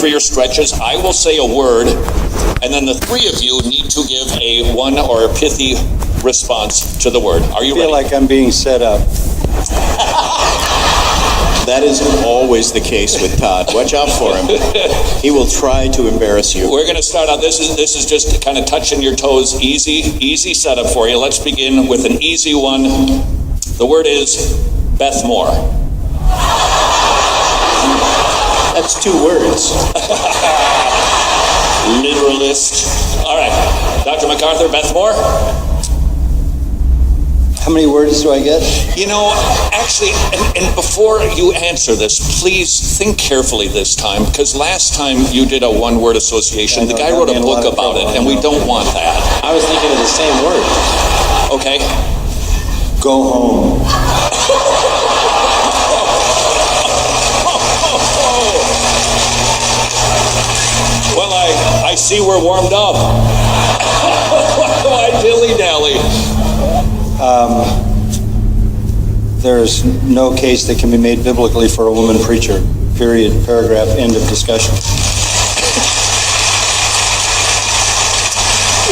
for your stretches. I will say a word, and then the three of you need to give a one or a pithy response to the word. Are you ready? I feel like I'm being set up. That is always the case with Todd. Watch out for him. He will try to embarrass you. We're going to start out. This is just kind of touching your toes. Easy setup for you. Let's begin with an easy one. The word is Beth Moore. That's 2 words. Literalist. All right. Dr. MacArthur, Beth Moore. How many words do I get? You know, actually, and before you answer this, please think carefully this time, because last time you did a one-word association. The guy wrote a book about it, and we don't want that. I was thinking of the same word. Okay. Go home. Well, I see we're warmed up. Why dilly-dally? There's no case that can be made biblically for a woman preacher. Period. Paragraph. End of discussion.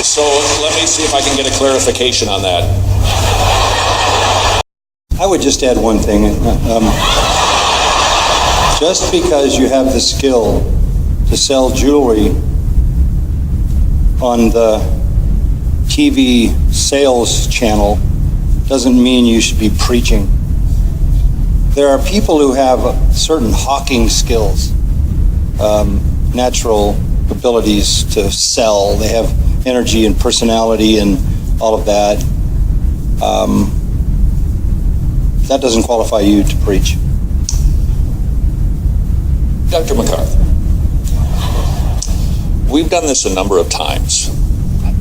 So let me see if I can get a clarification on that. I would just add one thing. Just because you have the skill to sell jewelry on the TV sales channel doesn't mean you should be preaching. There are people who have certain hawking skills, natural abilities to sell. They have energy and personality and all of that. That doesn't qualify you to preach. Dr. MacArthur, we've done this a number of times,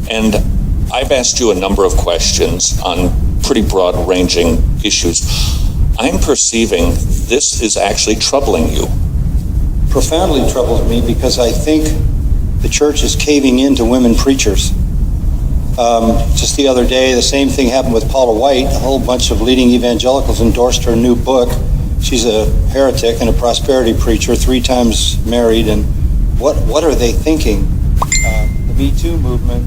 and I've asked you a number of questions on pretty broad-ranging issues. I'm perceiving this is actually troubling you. Profoundly troubles me because I think the church is caving into women preachers. Just the other day, the same thing happened with Paula White. A whole bunch of leading evangelicals endorsed her new book. She's a heretic and a prosperity preacher, 3 times married, and what are they thinking? The Me Too movement,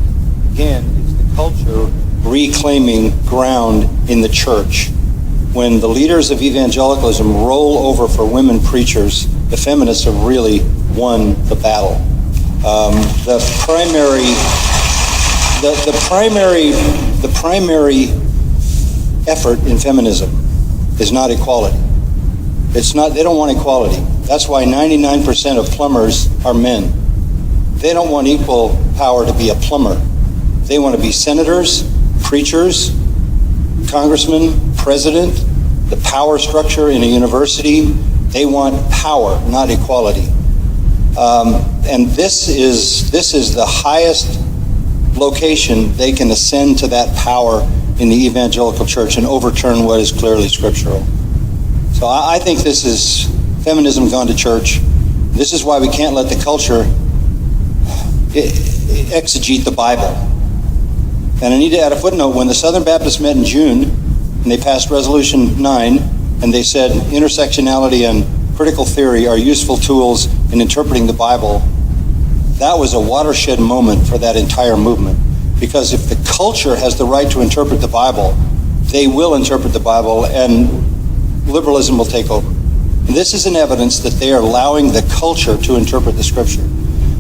again, is the culture reclaiming ground in the church. When the leaders of evangelicalism roll over for women preachers, the feminists have really won the battle. The primary effort in feminism is not equality. It's not. They don't want equality. That's why 99% of plumbers are men. They don't want equal power to be a plumber. They want to be senators, preachers, congressmen, president, the power structure in a university. They want power, not equality. And this is the highest location they can ascend to that power in the evangelical church and overturn what is clearly scriptural. So I think this is feminism gone to church. This is why we can't let the culture exegete the Bible. And I need to add a footnote. When the Southern Baptists met in June, and they passed Resolution 9, and they said intersectionality and critical theory are useful tools in interpreting the Bible, that was a watershed moment for that entire movement. Because if the culture has the right to interpret the Bible, they will interpret the Bible, and liberalism will take over. And this is an evidence that they are allowing the culture to interpret the scripture.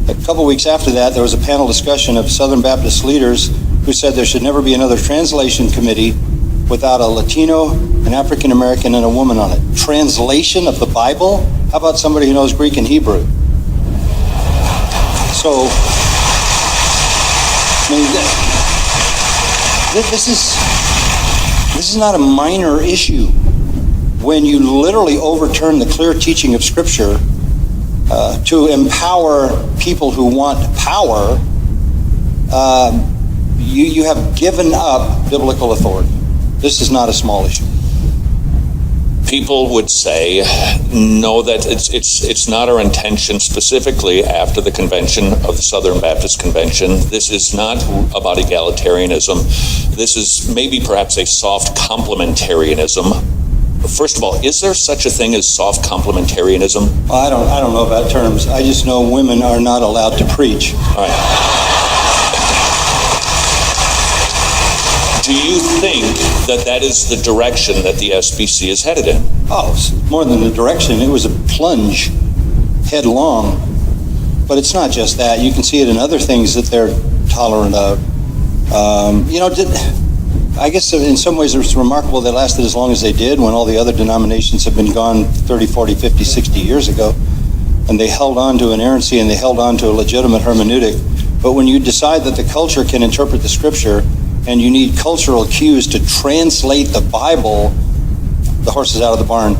A couple weeks after that, there was a panel discussion of Southern Baptist leaders who said there should never be another translation committee without a Latino, an African American, and a woman on it. Translation of the Bible? How about somebody who knows Greek and Hebrew? So, I mean, this is not a minor issue. When you literally overturn the clear teaching of Scripture to empower people who want power, you have given up biblical authority. This is not a small issue. People would say, no, that it's not our intention specifically after the convention of the Southern Baptist Convention. This is not about egalitarianism. This is maybe perhaps a soft complementarianism. First of all, is there such a thing as soft complementarianism? Well, I don't know about terms. I just know women are not allowed to preach. All right. Do you think that that is the direction that the SBC is headed in? Oh, it's more than the direction. It was a plunge, headlong. But it's not just that. You can see it in other things that they're tolerant of. I guess in some ways it's remarkable they lasted as long as they did when all the other denominations have been gone 30, 40, 50, 60 years ago. And they held on to inerrancy and they held on to a legitimate hermeneutic. But when you decide that the culture can interpret the scripture and you need cultural cues to translate the Bible, the horse is out of the barn.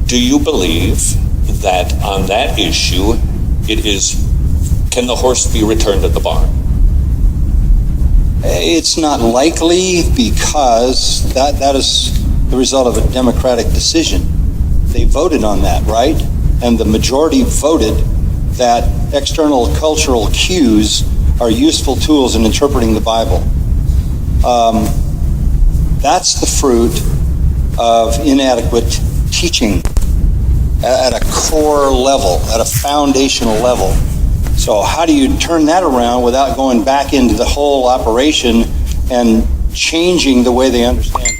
Do you believe that on that issue, can the horse be returned at the barn? It's not likely because that is the result of a democratic decision. They voted on that, right? And the majority voted that external cultural cues are useful tools in interpreting the Bible. That's the fruit of inadequate teaching at a core level, at a foundational level. So how do you turn that around without going back into the whole operation and changing the way they understand